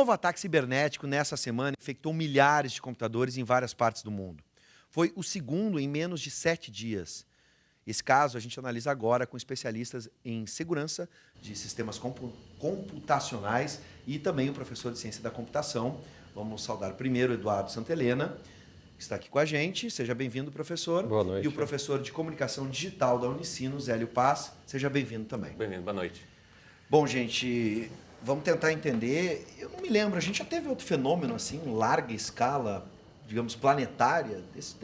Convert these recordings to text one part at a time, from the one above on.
novo ataque cibernético nessa semana infectou milhares de computadores em várias partes do mundo. Foi o segundo em menos de 7 dias. Esse caso a gente analisa agora com especialistas em segurança de sistemas computacionais e também o professor de ciência da computação. Vamos saudar primeiro o Eduardo Santelena, que está aqui com a gente. Seja bem-vindo, professor. Boa noite. E o professor de comunicação digital da Unicinos, Hélio Paz. Seja bem-vindo também. Bem-vindo, boa noite. Bom, gente, vamos tentar entender. Eu não me lembro, a gente já teve outro fenômeno assim, em larga escala, digamos, planetária, desse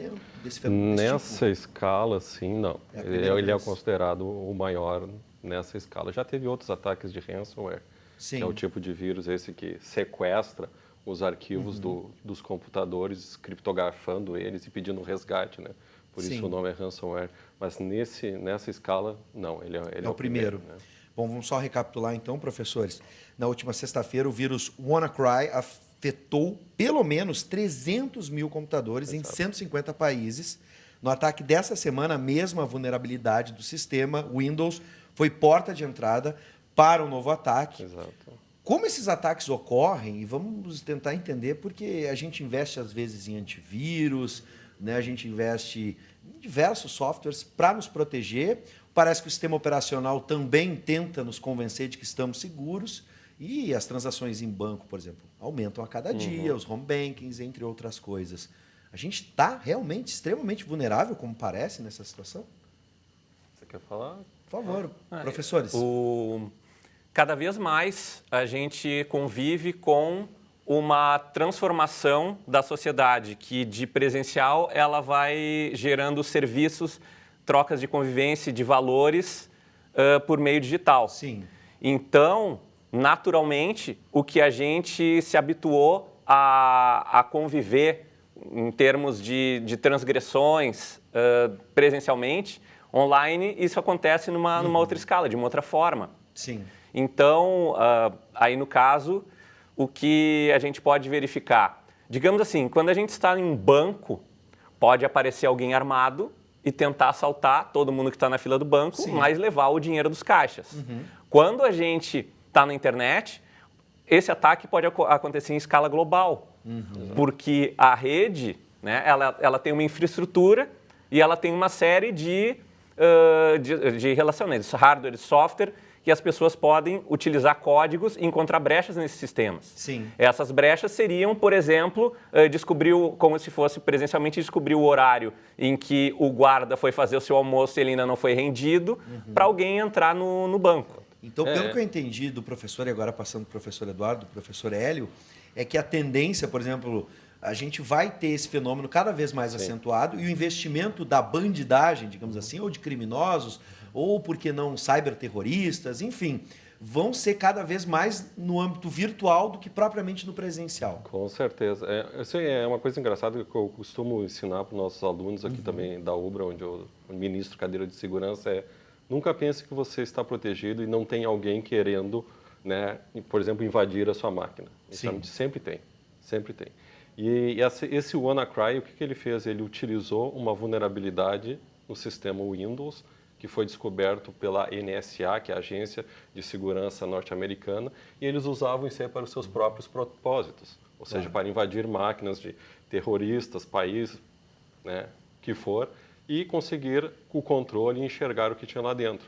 fenômeno? Nessa escala, sim, não. Ele é vez. considerado o maior nessa escala. Já teve outros ataques de ransomware, Sim. que é o tipo de vírus esse que sequestra os arquivos dos computadores, criptografando eles e pedindo resgate, né? Por Sim. isso o nome é ransomware. Mas nessa escala, não, ele é o primeiro. Né? Bom, vamos só recapitular então, professores. Na última sexta-feira, o vírus WannaCry afetou pelo menos 300 mil computadores em 150 países. No ataque dessa semana, a mesma vulnerabilidade do sistema Windows foi porta de entrada para um novo ataque. Exato. Como esses ataques ocorrem, e vamos tentar entender, porque a gente investe às vezes em antivírus, né? A gente investe em diversos softwares para nos proteger. Parece que o sistema operacional também tenta nos convencer de que estamos seguros. E as transações em banco, por exemplo, aumentam a cada dia, os home bankings, entre outras coisas. A gente está realmente extremamente vulnerável, como parece, nessa situação? Você quer falar? Por favor, professores. Cada vez mais a gente convive com uma transformação da sociedade, que de presencial ela vai gerando serviços, trocas de convivência, de valores por meio digital. Sim. Então, naturalmente, o que a gente se habituou a conviver em termos de transgressões presencialmente, online, isso acontece numa outra escala, de uma outra forma. Sim. Então, aí no caso, o que a gente pode verificar? Digamos assim, quando a gente está em um banco, pode aparecer alguém armado e tentar assaltar todo mundo que está na fila do banco, Sim. mas levar o dinheiro dos caixas. Quando a gente está na internet, esse ataque pode acontecer em escala global, porque a rede, né, ela tem uma infraestrutura e ela tem uma série de relacionamentos, hardware e software, que as pessoas podem utilizar códigos e encontrar brechas nesses sistemas. Sim. Essas brechas seriam, por exemplo, descobrir, como se fosse presencialmente, descobrir o horário em que o guarda foi fazer o seu almoço e ele ainda não foi rendido, para alguém entrar no banco. Então, pelo que eu entendi do professor, e agora passando para o professor Eduardo, do professor Hélio, é que a tendência, por exemplo, a gente vai ter esse fenômeno cada vez mais acentuado e o investimento da bandidagem, digamos assim, ou de criminosos, ou, por que não, cyberterroristas, enfim, vão ser cada vez mais no âmbito virtual do que propriamente no presencial. Com certeza. Isso é uma coisa engraçada que eu costumo ensinar para os nossos alunos aqui também da UBRA, onde eu ministro cadeira de segurança, nunca pense que você está protegido e não tem alguém querendo, né, por exemplo, invadir a sua máquina. Isso sempre tem, sempre tem. E esse WannaCry, o que ele fez? Ele utilizou uma vulnerabilidade no sistema Windows, que foi descoberto pela NSA, que é a Agência de Segurança Norte-Americana, e eles usavam isso aí para os seus próprios propósitos, ou seja, para invadir máquinas de terroristas, países, né, que for, e conseguir o controle e enxergar o que tinha lá dentro.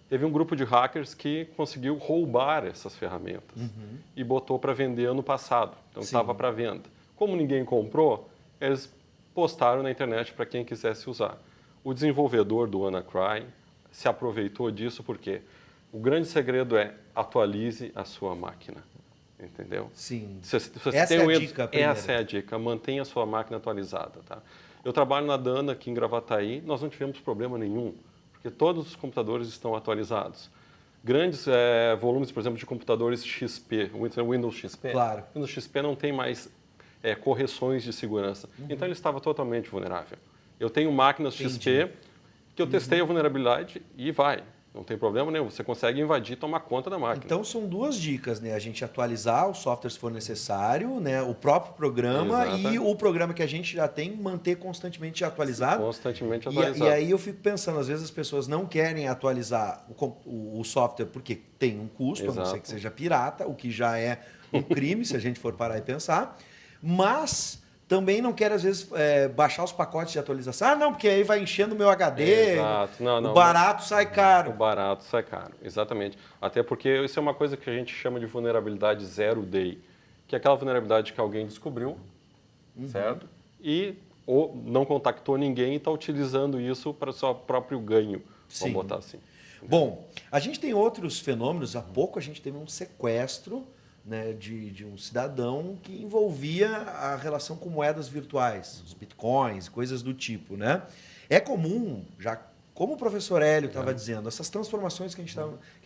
Teve um grupo de hackers que conseguiu roubar essas ferramentas e botou para vender ano passado, então estava para venda. Como ninguém comprou, eles postaram na internet para quem quisesse usar. O desenvolvedor do WannaCry se aproveitou disso porque o grande segredo é atualize a sua máquina, entendeu? Sim. Essa é a dica primeira. Essa é a dica, mantenha a sua máquina atualizada, tá? Eu trabalho na Dana aqui em Gravataí, nós não tivemos problema nenhum, porque todos os computadores estão atualizados. Grandes volumes, por exemplo, de computadores XP, Windows XP, Claro. Windows XP não tem mais correções de segurança, então ele estava totalmente vulnerável. Eu tenho máquinas XP que eu testei a vulnerabilidade e vai. Não tem problema nenhum, você consegue invadir e tomar conta da máquina. Então são duas dicas, né? A gente atualizar o software se for necessário, né? O próprio programa e o programa que a gente já tem manter constantemente atualizado. Constantemente atualizado. E aí eu fico pensando, às vezes as pessoas não querem atualizar o software porque tem um custo, a não ser que seja pirata, o que já é um crime, se a gente for parar e pensar. Mas também não quero, às vezes, baixar os pacotes de atualização. Ah, não, porque aí vai enchendo o meu HD. Exato. Não, o barato sai caro. O barato sai caro, exatamente. Até porque isso é uma coisa que a gente chama de vulnerabilidade zero day, que é aquela vulnerabilidade que alguém descobriu, certo? E ou não contactou ninguém e está utilizando isso para o seu próprio ganho, vamos botar assim. Bom, a gente tem outros fenômenos. Há pouco a gente teve um sequestro, né, de um cidadão que envolvia a relação com moedas virtuais, os bitcoins, coisas do tipo, né? É comum, já como o professor Hélio estava dizendo, essas transformações que a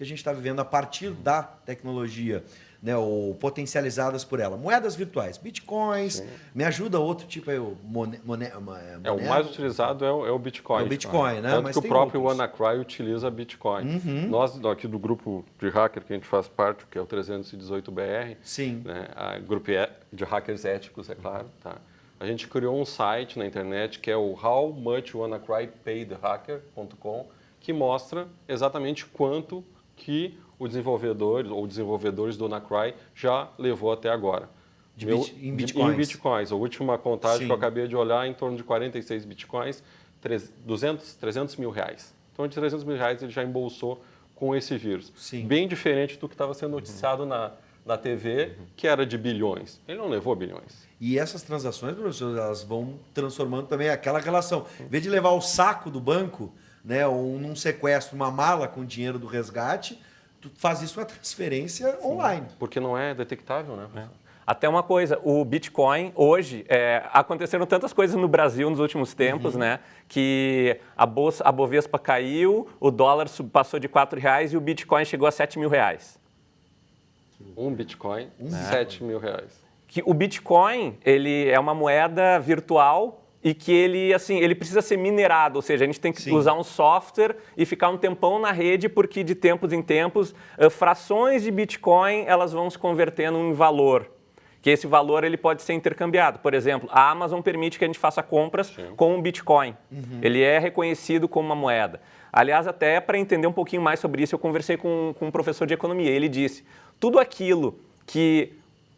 gente está vivendo a partir da tecnologia, né, ou potencializadas por ela. Moedas virtuais, bitcoins, me ajuda outro tipo aí, o o mais utilizado é o Bitcoin. É o Bitcoin, né? Tanto Mas que o tem próprio outros. WannaCry utiliza Bitcoin. Nós, aqui do grupo de hacker que a gente faz parte, que é o 318BR, Sim. né, a grupo de hackers éticos, é claro, tá? A gente criou um site na internet que é o howmuchwannacrypaidhacker.com, que mostra exatamente quanto que o desenvolvedor ou desenvolvedores do WannaCry já levou até agora. Em bitcoins. Em bitcoins. A última contagem Sim. que eu acabei de olhar, em torno de 46 bitcoins, 300 mil reais. Então, de 300 mil reais ele já embolsou com esse vírus. Sim. Bem diferente do que estava sendo noticiado na TV, que era de bilhões. Ele não levou bilhões. E essas transações, professor, elas vão transformando também aquela relação. Em vez de levar o saco do banco, né, ou num sequestro, uma mala com dinheiro do resgate, tu faz isso uma transferência online. Porque não é detectável, né? Até uma coisa, o Bitcoin, hoje, aconteceram tantas coisas no Brasil nos últimos tempos, né? Que a Bovespa caiu, o dólar passou de R$4 e o Bitcoin chegou a R$7.000. Um Bitcoin, 7 mil reais. Que o Bitcoin, ele é uma moeda virtual e que ele precisa ser minerado, ou seja, a gente tem que usar um software e ficar um tempão na rede, porque de tempos em tempos, frações de Bitcoin, elas vão se convertendo em valor. Que esse valor ele pode ser intercambiado. Por exemplo, a Amazon permite que a gente faça compras com um Bitcoin. Ele é reconhecido como uma moeda. Aliás, até para entender um pouquinho mais sobre isso, eu conversei com um professor de economia. Ele disse, tudo aquilo que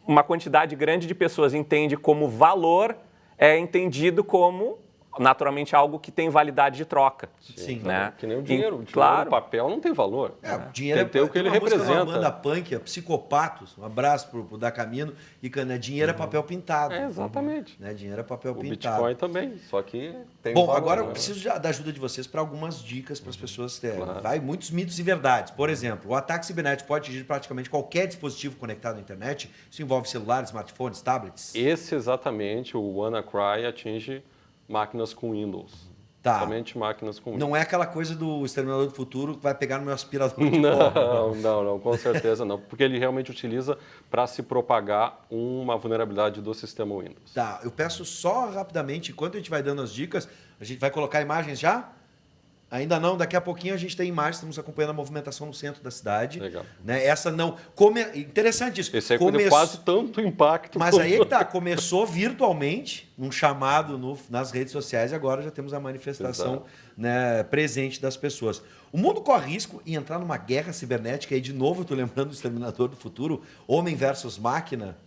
uma quantidade grande de pessoas entende como valor é entendido como, naturalmente, algo que tem validade de troca. Sim. Né? Que nem o dinheiro. O dinheiro claro. no papel não tem valor. O dinheiro tem que ter o que ele uma música representa. de uma banda punk, Psicopatos, um abraço pro Da Camino, e né, dinheiro é papel pintado. Exatamente. Né, dinheiro é papel O pintado. Bitcoin também, só que tem Bom, valor, agora eu né? preciso da ajuda de vocês para algumas dicas para as pessoas terem. Vai muitos mitos e verdades. Por exemplo, o ataque cibernético pode atingir praticamente qualquer dispositivo conectado à internet. Isso envolve celulares, smartphones, tablets. Esse exatamente, o WannaCry atinge máquinas com Windows. Tá. Somente máquinas com Windows. Não é aquela coisa do Exterminador do Futuro que vai pegar no meu aspirador de pó. Não, com certeza não. Porque ele realmente utiliza para se propagar uma vulnerabilidade do sistema Windows. Tá, eu peço só rapidamente, enquanto a gente vai dando as dicas, a gente vai colocar imagens já? Ainda não, daqui a pouquinho a gente tem imagens, estamos acompanhando a movimentação no centro da cidade. Legal. Né? Essa não... Interessante isso. Esse aí deu quase tanto impacto. Mas aí é que tá, começou virtualmente, num chamado nas redes sociais, e agora já temos a manifestação, né, presente das pessoas. O mundo corre risco em entrar numa guerra cibernética, e de novo eu estou lembrando do Exterminador do Futuro, homem versus máquina.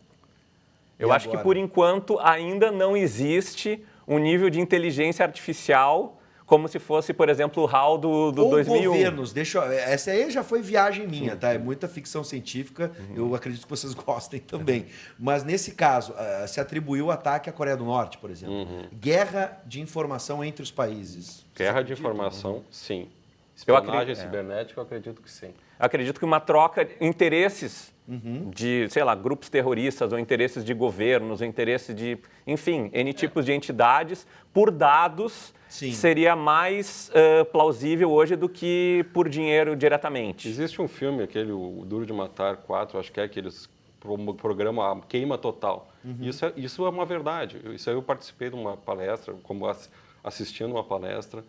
Eu acho que, por enquanto, ainda não existe um nível de inteligência artificial como se fosse, por exemplo, o HAL do 2001. Governos, essa aí já foi viagem minha, tá? É muita ficção científica, eu acredito que vocês gostem também. Mas nesse caso, se atribuiu o ataque à Coreia do Norte, por exemplo. Guerra de informação entre os países. Guerra de informação, sim. Espionagem cibernética, eu acredito que sim. Eu acredito que uma troca de interesses de, sei lá, grupos terroristas, ou interesses de governos, ou interesses de, enfim, N tipos de entidades, por dados, seria mais plausível hoje do que por dinheiro diretamente. Existe um filme, aquele O Duro de Matar 4, acho que é que eles programam a queima total. Isso é uma verdade. Isso aí eu participei de uma palestra, como assistindo uma palestra,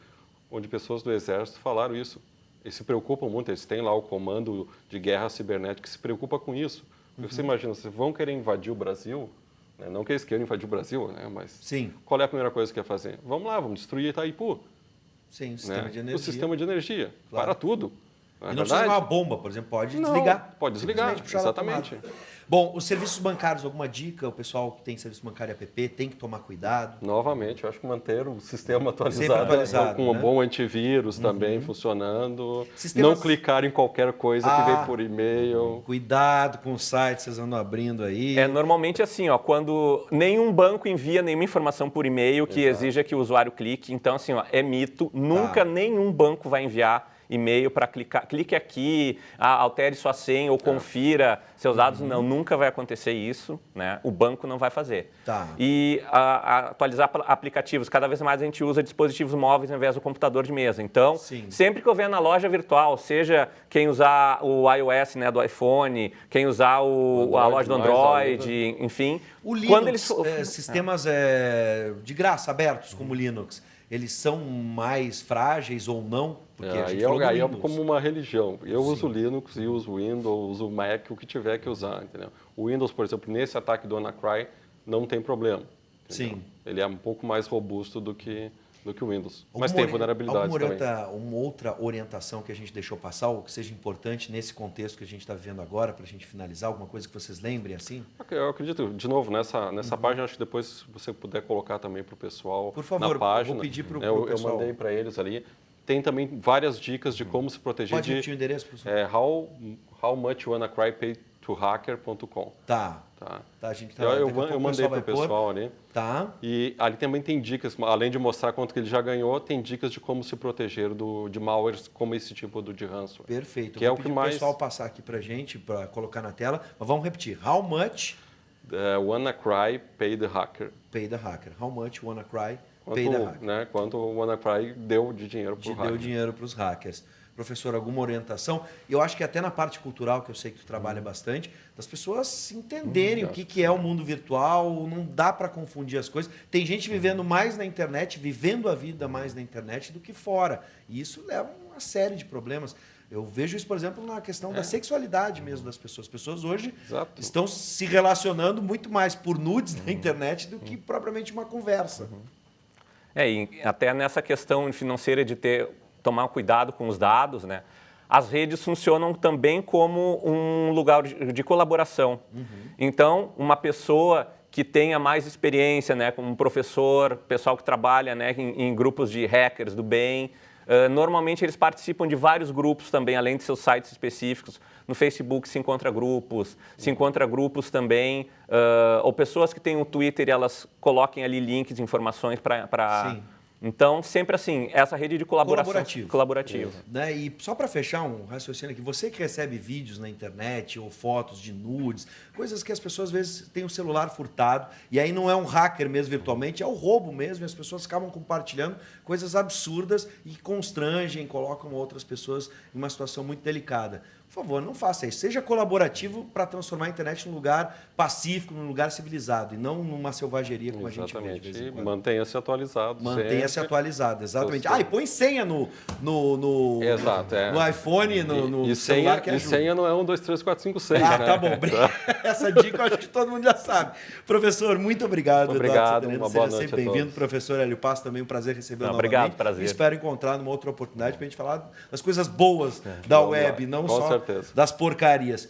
onde pessoas do Exército falaram isso. eles se preocupam muito, eles têm lá o comando de guerra cibernética que se preocupa com isso. Porque você imagina, vocês vão querer invadir o Brasil, né? Não que eles queiram invadir o Brasil, né? Mas Sim. qual é a primeira coisa que quer fazer? Vamos lá, vamos destruir Itaipu. Sim, o sistema Né? de energia. O sistema de energia, Claro. para tudo. E não precisa de uma bomba, por exemplo, pode Não, desligar. pode desligar, Simplesmente puxar da exatamente. tomada. Bom, os serviços bancários, alguma dica? O pessoal que tem serviço bancário app tem que tomar cuidado? Novamente, eu acho que manter o sistema Sempre atualizado, com um né? bom antivírus também funcionando. Sistemas- Não clicar em qualquer coisa que vem por e-mail. Cuidado com os sites que vocês andam abrindo aí. Normalmente assim, ó, quando nenhum banco envia nenhuma informação por e-mail que exija que o usuário clique, então assim, ó, é mito, nunca nenhum banco vai enviar e-mail para clicar, clique aqui, altere sua senha ou confira seus dados. Não, nunca vai acontecer isso, né? O banco não vai fazer. Tá. E atualizar aplicativos, cada vez mais a gente usa dispositivos móveis ao invés do computador de mesa. Então, Sim. sempre que eu venho na loja virtual, seja quem usar o iOS, né, do iPhone, quem usar a loja do Android, enfim. O Linux, quando eles sistemas de graça, abertos, como o Linux, eles são mais frágeis ou não? Porque a gente falou do Aí é Windows. como uma religião. Eu uso Linux e uso Windows, uso Mac, o que tiver que usar, entendeu? O Windows, por exemplo, nesse ataque do WannaCry, não tem problema. Entendeu? Sim. Ele é um pouco mais robusto do que o Windows. Mas tem vulnerabilidades também. Uma outra orientação que a gente deixou passar, ou que seja importante nesse contexto que a gente está vivendo agora, para a gente finalizar, alguma coisa que vocês lembrem assim? Eu acredito, de novo, nessa página, acho que depois, se você puder colocar também para o pessoal Por favor, na página. vou pedir pro eu pessoal. mandei para eles ali. Tem também várias dicas de como se proteger Pode repetir o endereço, professor? howmuchwannacrypaytohacker.com. Tá. Tá. A gente Eu daqui a pouco o mandei para o vai pôr. pessoal ali. Tá. E ali também tem dicas, além de mostrar quanto que ele já ganhou, tem dicas de como se proteger de malwares como esse tipo de ransomware. Perfeito. Que é Vou o que pedir mais... o pessoal passar aqui para a gente, para colocar na tela. Mas vamos repetir. How much WannaCry pay the hacker. pay the hacker? How much WannaCry pay the hacker? Quanto o WannaCry deu de dinheiro para o hacker. Deu dinheiro para os hackers. Professor, alguma orientação? Eu acho que até na parte cultural, que eu sei que tu trabalha bastante, das pessoas entenderem o que é o mundo virtual, não dá para confundir as coisas. Tem gente vivendo mais na internet, vivendo a vida mais na internet do que fora. E isso leva a uma série de problemas. Eu vejo isso, por exemplo, na questão da sexualidade mesmo das pessoas. As pessoas hoje estão se relacionando muito mais por nudes na internet do que propriamente uma conversa. E até nessa questão financeira de tomar cuidado com os dados, né? As redes funcionam também como um lugar de colaboração. Então, uma pessoa que tenha mais experiência, né, como um professor, pessoal que trabalha, né, em grupos de hackers do bem, normalmente eles participam de vários grupos também, além de seus sites específicos. No Facebook se encontra grupos também, ou pessoas que têm um Twitter e elas coloquem ali links, informações para... Sim. Então, sempre assim, essa rede de colaboração colaborativa. Né? E só para fechar um raciocínio aqui, você que recebe vídeos na internet ou fotos de nudes, coisas que as pessoas às vezes têm o celular furtado, e aí não é um hacker mesmo virtualmente, é o roubo mesmo, e as pessoas acabam compartilhando coisas absurdas e constrangem, colocam outras pessoas em uma situação muito delicada. Por favor, não faça isso. Seja colaborativo para transformar a internet num lugar pacífico, num lugar civilizado, e não numa selvageria como a gente vê de vez em quando. Mantenha-se atualizado. Mantenha-se atualizado, exatamente. E põe senha no Exato, no iPhone, no celular que ajuda. E senha não é 1, 2, 3, 4, 5, 6, né? Tá bom. Essa dica eu acho que todo mundo já sabe. Professor, muito obrigado. Obrigado, Eduardo uma boa Seja noite sempre bem-vindo. Professor Hélio Passo, também um prazer recebê-lo novamente. Obrigado, prazer. Espero encontrar numa outra oportunidade para a gente falar das coisas boas da web, não só das porcarias.